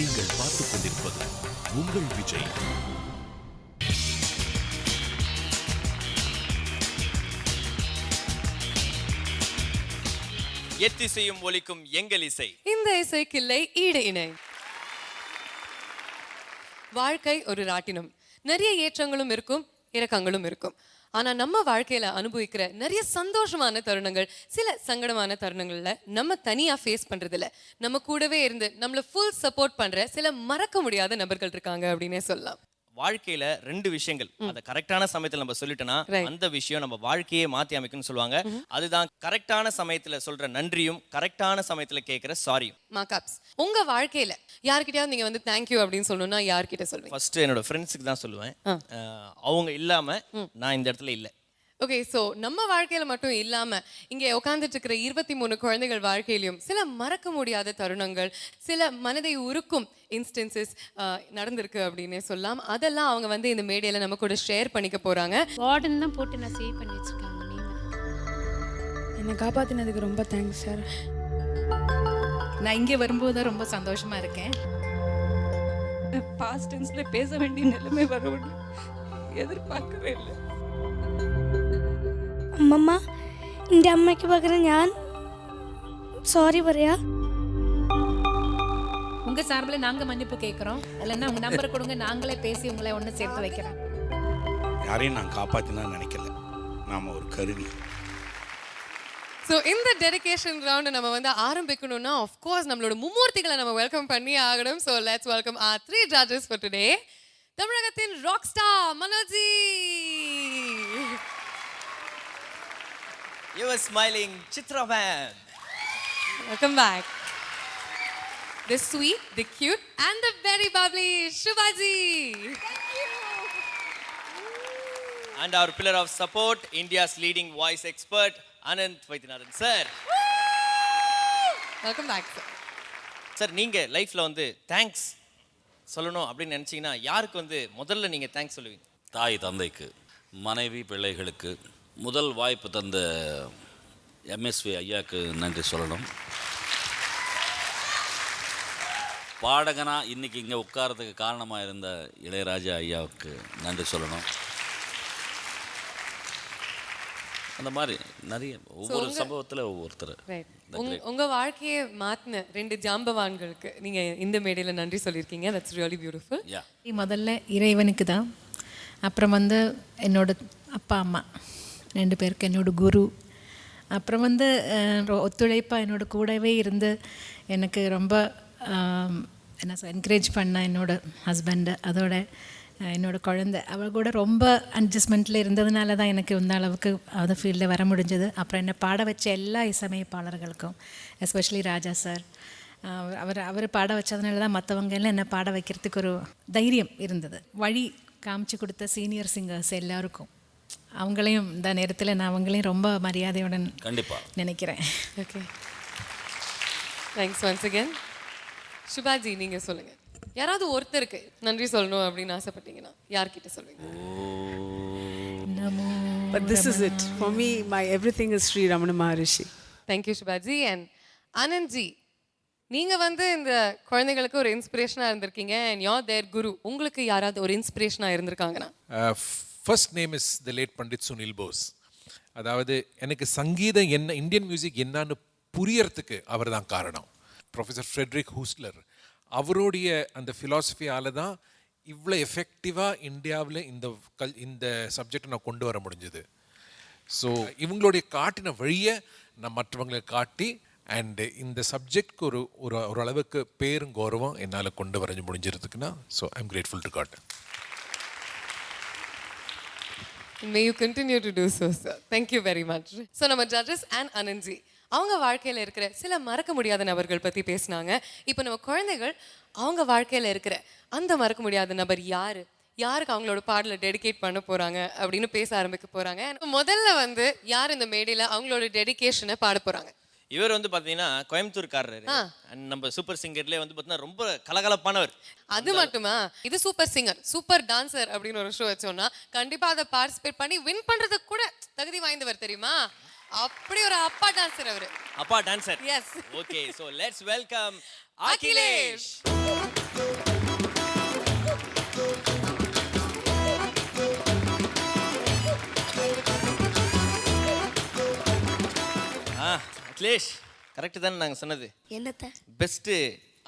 நீங்கள் பார்த்துக் கொண்டிருப்பது உங்கள் விஜய். எத்திசையும் ஒலிக்கும் எங்கள் இசை. இந்த இசைக்கில்லை ஈடு இணை. வாழ்க்கை ஒரு ராட்டினம். நிறைய ஏற்றங்களும் இருக்கும், இறக்கங்களும் இருக்கும். ஆனா நம்ம வாழ்க்கையில அனுபவிக்கிற நிறைய சந்தோஷமான தருணங்கள், சில சங்கடமான தருணங்கள்ல நம்ம தனியா ஃபேஸ் பண்றது இல்ல, நம்ம கூடவே இருந்து நம்மள ஃபுல் சப்போர்ட் பண்ற சில மறக்க முடியாத நபர்கள் இருக்காங்க அப்படின்னே சொல்லலாம். வாழ்க்கையில ரெண்டு விஷயங்கள் அத கரெக்டான சமயத்துல நம்ம சொல்லிட்டோம்னா அந்த விஷயம் நம்ம வாழ்க்கையே மாத்தி அமைக்கும்னு சொல்லுவாங்க. அதுதான் கரெக்டான சமயத்துல சொல்ற நன்றியும், கரெக்டான சமயத்துல கேட்கிற சாரியும். மார்க்அப்ஸ். உங்க வாழ்க்கையில யார்கிட்டயாவது நீங்க வந்து தேங்க்யூ அப்படின்னு சொல்லணும்னா யார்கிட்ட சொல்வீங்க? ஃபர்ஸ்ட் என்னோட ஃப்ரெண்ட்ஸுக்கு தான் சொல்லுவேன். அவங்க இல்லாம நான் இந்த இடத்துல இல்லை. ஓகே, ஸோ நம்ம வாழ்க்கையில மட்டும் இல்லாம இங்கே உட்காந்துட்டு இருக்கிற 23 குழந்தைகள் வாழ்க்கையிலும் சில மறக்க முடியாத தருணங்கள், சில மனதை உருக்கும் இன்ஸ்டன்சஸ் நடந்திருக்கு அப்படின்னே சொல்லலாம். அதெல்லாம் அவங்க வந்து இந்த மேடையில நம்ம கூட ஷேர் பண்ணிக்க போறாங்க. வார்டன் தான் போட்டு நான் சேவ் பண்ணி வச்சிருக்காங்க. என்னை காப்பாற்றினதுக்கு ரொம்ப தேங்க்ஸ் சார். நான் இங்கே வரும்போது தான் ரொம்ப சந்தோஷமா இருக்கேன். பாஸ்ட் டென்ஸ்ல பேச வேண்டிய நிலைமை வரும்னு എതിർപ്പാക്കവേ ഇല്ല. അമ്മമ്മ എൻ്റെ അമ്മയ്ക്ക് പകരം ഞാൻ സോറി പറയാ. உங்க சார்பில் நாங்க மன்னிப்பு கேட்குறோம். இல்லைன்னா உங்க நம்பர் கொடுங்க, நாங்களே பேசி உங்களை ஒன்று சேர்த்து வைக்கிறோம். யாரையும் நான் காப்பாற்றினா நினைக்கல, நாம ஒரு கருவி. ஸோ இந்த டெடிகேஷன் ரவுண்ட் நம்ம வந்து ஆரம்பிக்கணும்னா ஆஃப்கோர்ஸ் நம்மளோட மும்மூர்த்திகளை நம்ம வெல்கம் பண்ணி ஆகணும். So let's welcome our 3 judges for today. தமிழகத்தின் ராக் ஸ்டார் மனோஜி. You are smiling Chitra Van. Welcome back. The sweet, the cute and the very bubbly Shubhaji. Thank you. And our pillar of support, India's leading voice expert, Ananth Vaidyanathan sir. Welcome back sir. Sir, நீங்க லைஃப்ல வந்து thanks சொல்லணும் அப்படின்னு நினைச்சீங்கன்னா யாருக்கு வந்து முதல்ல நீங்க தேங்க்ஸ் சொல்லுவீங்க? தாய் தந்தைக்கு, மனைவி பிள்ளைகளுக்கு, முதல் வாய்ப்பு தந்த எம்எஸ்வி ஐயாவுக்கு நன்றி சொல்லணும். பாடகனா இன்னைக்கு இங்கே உட்காரத்துக்கு காரணமாக இருந்த இளையராஜா ஐயாவுக்கு நன்றி சொல்லணும். அந்த மாதிரி நிறைய ஒவ்வொரு சம்பவத்தில் ஒவ்வொருத்தர். உங்க வாழ்க்கையை மாத்தின 2 ஜாம்பவான்களுக்கு நீங்க இந்த மேடையில நன்றி சொல்லியிருக்கீங்க. That's really beautiful. முதல்ல இறைவனுக்கு தான், அப்புறம் வந்து என்னோட அப்பா அம்மா 2 பேருக்கு, என்னோட குரு, அப்புறம் வந்து ஒத்துழைப்பாக என்னோட கூடவே இருந்து எனக்கு ரொம்ப என்ன என்கரேஜ் பண்ண என்னோட ஹஸ்பண்டு, அதோட என்னோட குழந்தை, அவள் கூட ரொம்ப அட்ஜஸ்ட்மெண்ட்டில் இருந்ததுனால தான் எனக்கு இந்த அளவுக்கு அந்த ஃபீல்டில் வர முடிஞ்சது. அப்புறம் என்னை பாட வச்ச எல்லா இசையமைப்பாளர்களுக்கும், எஸ்பெஷலி ராஜா சார், அவர் பாட வச்சதுனால தான் மற்றவங்க எல்லாம் என்னை பாட வைக்கிறதுக்கு ஒரு தைரியம் இருந்தது. வழி காமிச்சு கொடுத்த சீனியர் சிங்கர்ஸ் எல்லாருக்கும், அவங்களையும் இந்த நேரத்தில் நான் அவங்களையும் ரொம்ப மரியாதையுடன் கண்டிப்பாக நினைக்கிறேன். Okay, thanks once again. Subhaji, நீங்க சொல்லுங்க, யாராவது ஒருத்தருக்கு நன்றி சொல்லணும் அப்படின்னு ஆசைப்பட்டீங்கன்னா யார்கிட்ட சொல்வீங்க? But this is it. For me, my everything is Sri Ramana Maharishi. Thank you Shubhaji. And Anandji, நீங்க வந்து இந்த குழந்தைகளுக்கு ஒரு இன்ஸ்பிரேஷனா இருந்திருக்கீங்க. and you're their guru. உங்களுக்கு யாராவது ஒரு இன்ஸ்பிரேஷனா இருந்திருக்காங்கன்னா? First name is the late Pandit Sunil Bose. அதாவது எனக்கு சங்கீதம் என்ன, இந்தியன் மியூசிக் என்னன்னு புரியறதுக்கு அவர் தான் காரணம். ப்ரொஃபஸர் ஃப்ரெட்ரிக் ஹூஸ்லர், அவருடைய அந்த ஃபிலாசபியால் தான் இவ்வளோ எஃபெக்டிவாக இந்தியாவில் இந்த சப்ஜெக்டை நான் கொண்டு வர முடிஞ்சது. ஸோ இவங்களுடைய காட்டின வழியை நான் மற்றவங்களை காட்டி அண்டு இந்த சப்ஜெக்ட்க்கு ஓரளவுக்கு பேரும் கௌரவம் என்னால் கொண்டு வர முடிஞ்சிருக்குன்னா, so I am grateful to God. May you continue to do so, sir. Thank you very much. So நம்ம judges and Anandji, அவங்க வாழ்க்கையில் இருக்கிற சில மறக்க முடியாத நபர்கள் பற்றி பேசினாங்க. இப்போ நம்ம குழந்தைகள் அவங்க வாழ்க்கையில் இருக்கிற அந்த மறக்க முடியாத நபர் யாருக்கு அவங்களோட பாடலை டெடிகேட் பண்ண போகிறாங்க அப்படின்னு பேச ஆரம்பிக்க போகிறாங்க. முதல்ல வந்து யார் இந்த மேடையில் அவங்களோட டெடிகேஷனை பாட போகிறாங்க? இவர் வந்து பாத்தீங்கன்னா கோயம்புத்தூர்காரர். நம்ம சூப்பர் சிங்கர்லேயே வந்து பார்த்தீங்கன்னா ரொம்ப கலகலப்பானவர். அது மட்டுமா, இது சூப்பர் சிங்கர், சூப்பர் டான்சர் அப்படின்னு ஒரு ஷோ வச்சோம்னா கண்டிப்பா அதை பார்ட்டிசிபேட் பண்ணி வின் பண்றதுக்கு கூட தகுதி வாய்ந்தவர் தெரியுமா? அப்படி ஒரு அப்பா டான்சர் அவரு. அப்பா dancer. Yes. Okay, so let's welcome Akhilesh. Akhilesh correct தானே நாங்கள் சொன்னது? என்னத்த பெஸ்ட்டு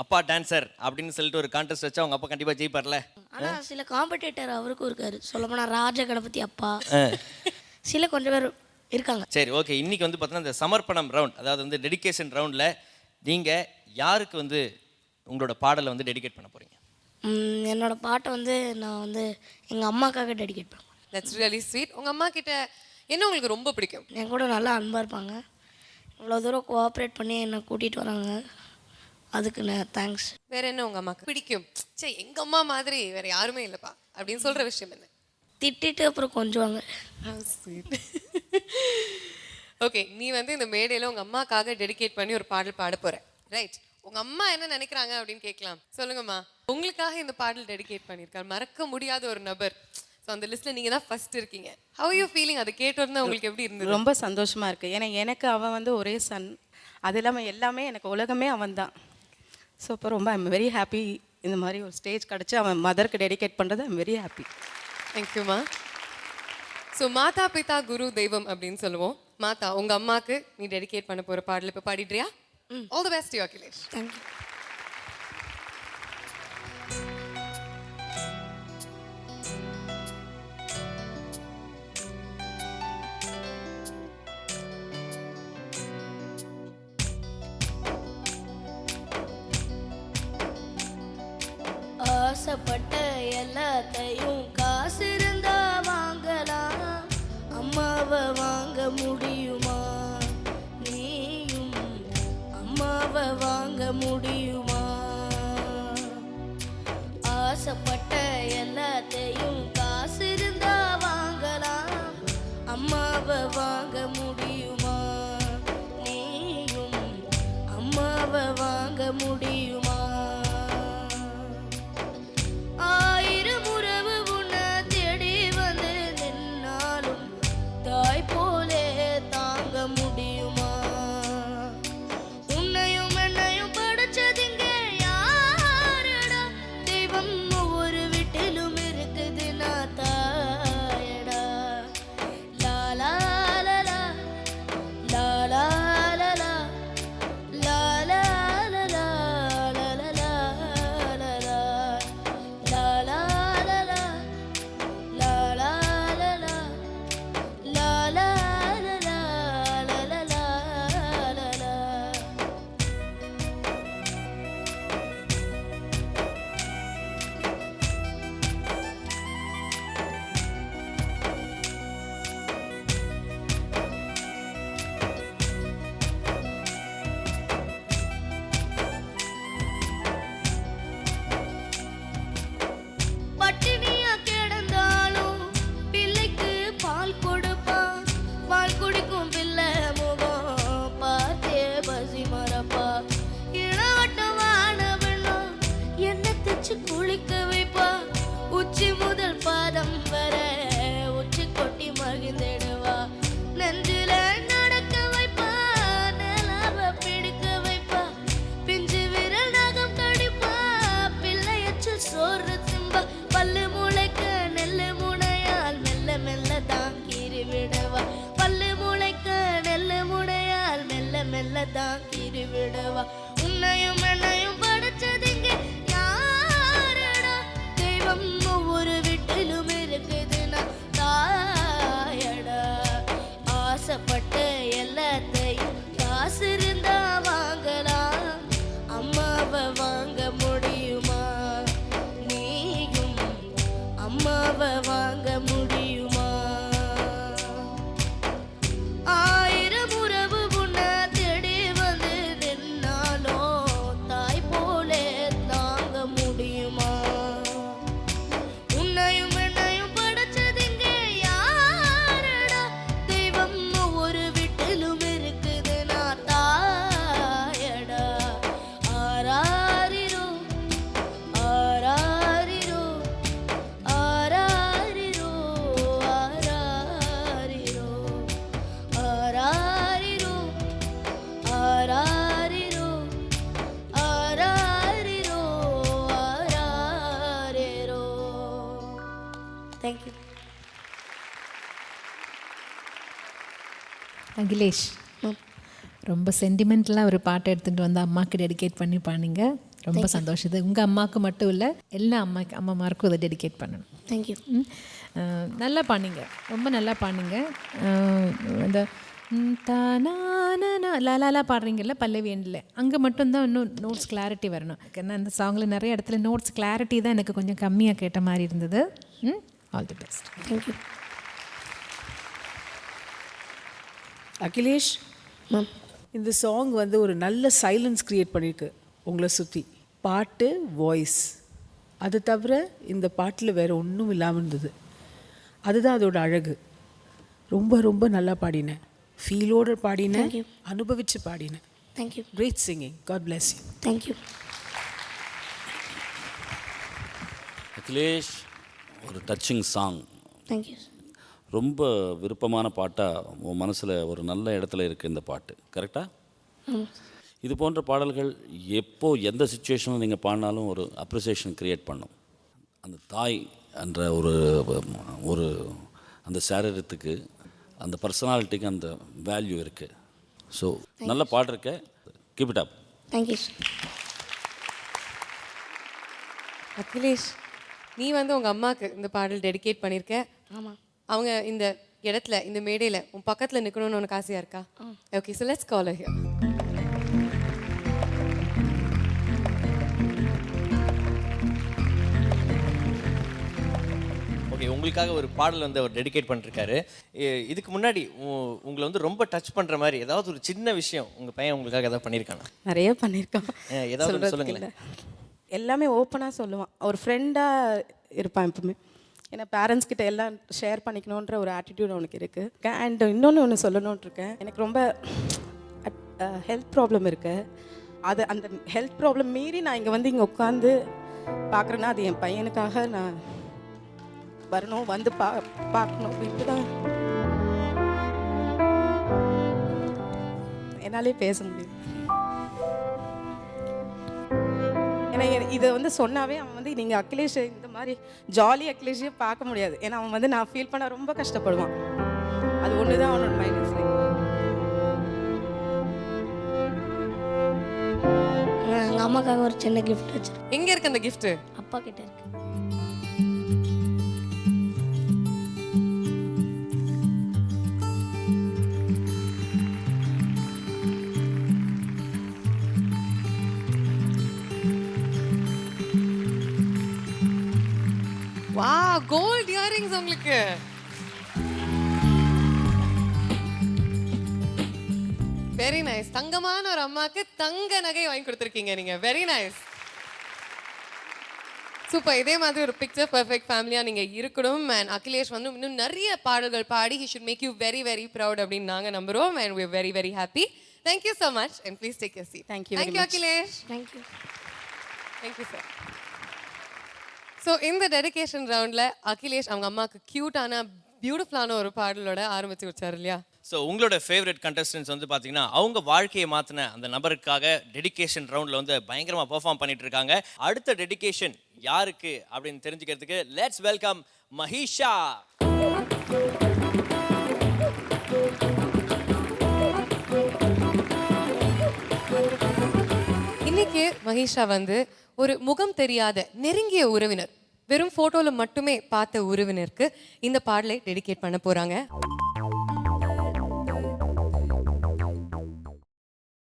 அப்பா டான்சர் அப்படின்னு சொல்லிட்டு ஒரு கான்டெஸ்ட் வச்சா அவங்க அப்பா கண்டிப்பாக ஜெயிப்பார்ல. ஆனா சில காம்படிட்டர் அவருக்கும் இருக்காரு. சொல்லப்போனா ராஜ கணபதி அப்பா சில கொஞ்சம் பேர் இருக்காங்க. சரி ஓகே, இன்னைக்கு வந்து பார்த்தீங்கன்னா இந்த சமர்ப்பணம் ரவுண்ட், அதாவது வந்து டெடிகேஷன் ரவுண்டில் நீங்கள் யாருக்கு வந்து உங்களோட பாடலை வந்து டெடிகேட் பண்ண போகிறீங்க? என்னோட பாட்டை வந்து நான் வந்து எங்கள் அம்மாக்காக டெடிகேட் பண்ணுவேன். That's really sweet. உங்க அம்மா கிட்ட என்ன உங்களுக்கு ரொம்ப பிடிக்கும்? என் கூட நல்லா அன்பாக இருப்பாங்க. இவ்வளோ தூரம் கோஆப்ரேட் பண்ணி என்னை கூட்டிகிட்டு வராங்க, அதுக்கு நான் தேங்க்ஸ். வேற என்ன உங்க அம்மாக்கு பிடிக்கும்? சே எங்க அம்மா மாதிரி வேற யாருமே இல்லப்பா அப்படின்னு சொல்ற விஷயம் என்ன? திட்டிட்டு அப்புறம் கொஞ்சுவாங்க. ஓகே, நீ வந்து இந்த மேடையில உங்க அம்மாக்காக டெடிகேட் பண்ணி ஒரு பாடல் பாட போற, ரைட்? உங்க அம்மா என்ன நினைக்கிறாங்க அப்படின்னு கேட்கலாம். சொல்லுங்கம்மா, உங்களுக்காக இந்த பாடல் டெடிகேட் பண்ணியிருக்காரு மறக்க முடியாத ஒரு நபர். ஸோ அந்த லிஸ்ட்ல நீங்க தான் ஃபர்ஸ்ட் இருக்கீங்க. How you feeling? அதை கேட்டோன்னா உங்களுக்கு எப்படி இருந்தது? ரொம்ப சந்தோஷமா இருக்கு. ஏன்னா எனக்கு அவன் வந்து ஒரே சன், அது இல்லாமல் எல்லாமே எனக்கு உலகமே அவன் தான். ஸோ இப்போ ரொம்ப ஐம் வெரி ஹாப்பி. இந்த மாதிரி ஒரு ஸ்டேஜ் கிடச்சி அவன் மதருக்கு டெடிகேட் பண்ணுறது ஐம் வெரி ஹாப்பி. தேங்க்யூம்மா. ஸோ மாதா பிதா குரு தெய்வம் அப்படின்னு சொல்லுவோம். மாதா, உங்க அம்மாக்கு நீ டெடிகேட் பண்ண போற பாடல் இப்போ பாடிடுறியா? All the best to you Akhilesh. Thank you. ஆசைப்பட்ட எல்லாத்தையும் காசு இருந்தா வாங்கலாம், அம்மாவை வாங்க முடியுமா? நீயும் அம்மாவை வாங்க முடியுமா? ஆசைப்பட்ட எல்லாத்தையும் காசு இருந்தா வாங்கலாம், அம்மாவை வாங்க முடியுமா? நீயும் அம்மாவை வாங்க முடியுமா? ஆயிரம் உறவு உன்னை தேடி வந்து நின்னாலும் தாய் போலே தாங்க முடியுமா? உன்னையும் என்னையும் படைச்சதிங்க யாரடா? தெய்வம் ஒவ்வொரு வீட்டிலும் இருக்குது, நான் தாயடா. லாலா லலா லாலா லலா லாலா லலா லலா லலா லாலா லலா லாலா லலா லாலா லலா லலா லலா. பட்டினியா கிடந்தாலும் பிள்ளைக்கு பால் கொடுப்பான், பால் குடிக்கும் பிள்ளை முகம் பார்த்தே பசி மறப்பா. இளவட்டமானவனும் என்ன தச்சு குளிக்க வைப்பா, உச்சி முதல் பாதம் வர உச்சி கொட்டி மகிழ்ந்திடுவா. நெஞ்சில நடக்க வைப்பா, நிலாவ பிடிக்க வைப்பா, பிஞ்சு விரல் நகம் கடிப்பா, பிள்ளையச்சு சோறு திம்பா. பல்லு முளைக்க நெல்லு முனையால் மெல்ல மெல்ல தான் கீறி விடவா. பல்லு முளைக்க நெல்லு முனையால் மெல்ல மெல்ல தான் கீறி விடவா. உன்னையும் என்னையும் படைச்சதிங்க யாரடா? தெய்வம் ஒவ்வொரு வீட்டிலும் இருக்குது, நான் தாயடா. ஆசைப்பட்ட எல்லாத்தையும் காசு இருந்தா வாங்கலாம், அம்மாவை வாங்க முடியுமா? நீயும் அம்மாவை வாங்க முடியுமா? ஆயிரம் உறவு உன்னை தேடி வந்து நின்னாலும் தாய் போலே தாங்க முடியுமா? உன்னையும் என்னையும் படைச்சதிங்க யாரடா? தெய்வம் ஒவ்வொரு வீட்டிலும் இருக்குது, நான் தாயடா. ஆராரிரோ ஆராரிரோ ஆராரிரோ ஆராரிரோ ஆராரிரோ ஆராரிரோ ஆராரிரோ ஆராரிரோ. தேங்க்யூ. அகிலேஷ், ரொம்ப சென்டிமெண்டலாக ஒரு பாட்டை எடுத்துகிட்டு வந்து அம்மாவுக்கு டெடிகேட் பண்ணி பாடிங்க. ரொம்ப சந்தோஷம். இது உங்கள் அம்மாவுக்கு மட்டும் இல்லை, எல்லா அம்மாமாருக்கும் இதை டெடிகேட் பண்ணணும். தேங்க்யூ. நல்லா பாடிங்க, ரொம்ப நல்லா பாடிங்க. இந்த லாலா பாடுறீங்கல்ல பல்லவி எண்டில், அங்கே மட்டும்தான் இன்னும் நோட்ஸ் கிளாரிட்டி வரணும். ஏன்னா அந்த சாங்கில் நிறைய இடத்துல நோட்ஸ் கிளாரிட்டி தான் எனக்கு கொஞ்சம் கம்மியாக கேட்ட மாதிரி இருந்தது. All the best. Thank you. Akhilesh ma'am, இந்த சாங் வந்து ஒரு நல்ல சைலன்ஸ் க்ரியேட் பண்ணியிருக்கு உங்களை சுற்றி. பாட்டு, வாய்ஸ், அது தவிர இந்த பாட்டில் வேறு ஒன்றும் இல்லாமல் இருந்தது. அதுதான் அதோட அழகு. ரொம்ப ரொம்ப நல்லா பாடினேன், ஃபீலோடு பாடினேன், அனுபவித்து பாடினேன். Thank you. Great singing. God bless you. Thank you. Akhilesh, ஒரு டச்சிங் சாங், தேங்க்யூ. ரொம்ப விருப்பமான பாட்டாக உன் மனசில் ஒரு நல்ல இடத்துல இருக்குது இந்த பாட்டு. கரெக்டாக? இது போன்ற பாடல்கள் எப்போ எந்த சுச்சுவேஷனில் நீங்கள் பாடினாலும் ஒரு அப்ரிசியேஷன் க்ரியேட் பண்ணும். அந்த தாய் என்ற ஒரு அந்த சாரீரத்துக்கு, அந்த பர்சனாலிட்டிக்கு அந்த வேல்யூ இருக்குது. ஸோ நல்ல பாடிருக்க, keep it up. Thank you. Akhilesh, நீ வந்து உங்கள் அம்மாவுக்கு இந்த பாடல் டெடிகேட் பண்ணியிருக்க. ஆமாம். அவங்க இந்த இடத்துல, இந்த மேடையில் உன் பக்கத்தில் நிற்கணும்னு உனக்கு ஆசையாக இருக்கா? Okay, so let's call here. Okay, உங்களுக்காக ஒரு பாடல் வந்து அவர் டெடிகேட் பண்ணிருக்காரு. இதுக்கு முன்னாடி உங்களை வந்து ரொம்ப டச் பண்ணுற மாதிரி ஏதாவது ஒரு சின்ன விஷயம் உங்கள் பையன் உங்களுக்காக ஏதாவது பண்ணியிருக்கானா? நிறைய பண்ணியிருக்கான். ஏதாவது சொல்லுங்களேன். எல்லாமே ஓப்பனாக சொல்லுவான். ஒரு ஃப்ரெண்டாக இருப்பான் எப்பவுமே. ஏன்னா பேரண்ட்ஸ் கிட்ட எல்லாம் ஷேர் பண்ணிக்கணுன்ற ஒரு ஆட்டிடியூட் அவனுக்கு இருக்குது. அண்ட் இன்னொன்று சொல்லணுன்ட்டு இருக்கேன். எனக்கு ரொம்ப ஹெல்த் ப்ராப்ளம் இருக்குது. அந்த ஹெல்த் ப்ராப்ளம் மீறி நான் இங்கே வந்து இங்கே உட்காந்து பார்க்குறேன்னா அது என் பையனுக்காக நான் வரணும், வந்து பார்க்கணும் அப்படின்ட்டு தான் என்னாலே பேச முடியும். ஏன்னா இதை வந்து சொன்னாவே அவன் வந்து நீங்கள் அகிலேஷ் இந்த மாதிரி ஜாலி அகிலேஷே பார்க்க முடியாது. ஏன்னா அவன் வந்து நான் ஃபீல் பண்ண ரொம்ப கஷ்டப்படுவான். அது ஒன்று தான் அவனோட மைனஸ். எங்கள் அம்மாக்காக ஒரு சின்ன கிஃப்ட் வச்சு. எங்கே இருக்கு அந்த கிஃப்ட்டு? அப்பா கிட்ட இருக்கு. வா, கோல்ட் இயரிங்ஸ் உங்களுக்கு. Very nice. தங்கமான ஒரு அம்மாக்கு தங்க நகை வாங்கி கொடுத்துருக்கீங்க நீங்க. Very nice, super. இதே மாதிரி ஒரு பிக்சர் பெர்ஃபெக்ட் ஃபேமிலியா நீங்க இருக்கணும். அண்ட் அகிலேஷ் வந்து இன்னும் நிறைய பாடல்கள் பாடி he should make you very very proud அப்படின்னு நாங்க நம்புறோம். and we are very very happy. Thank you so much and please take your seat. Thank you very much. Akhilesh. Thank you. Thank you sir. So இந்த dedication ரவுண்டில் அகிலேஷ் அவங்க அம்மாவுக்கு க்யூட்டான பியூட்டிஃபுல்லான ஒரு பாடலோட ஆரம்பிச்சு வச்சார் இல்லையா? ஸோ உங்களோட ஃபேவரட் கண்டஸ்டன்ஸ் வந்து பார்த்தீங்கன்னா அவங்க வாழ்க்கையை மாற்றின அந்த நபருக்காக டெடிகேஷன் ரவுண்டில் வந்து பயங்கரமாக பெர்ஃபார்ம் பண்ணிட்டு இருக்காங்க. அடுத்த டெடிகேஷன் யாருக்கு அப்படின்னு தெரிஞ்சுக்கிறதுக்கு லெட்ஸ் வெல்கம் மஹிஷா. இன்னைக்கு மஹிஷா வந்து ஒரு முகம் தெரியாத நெருங்கிய உறவினர், வெறும் போட்டோல மட்டுமே பார்த்த உறவினருக்கு இந்த பாடலை டெடிகேட் பண்ண போறாங்க.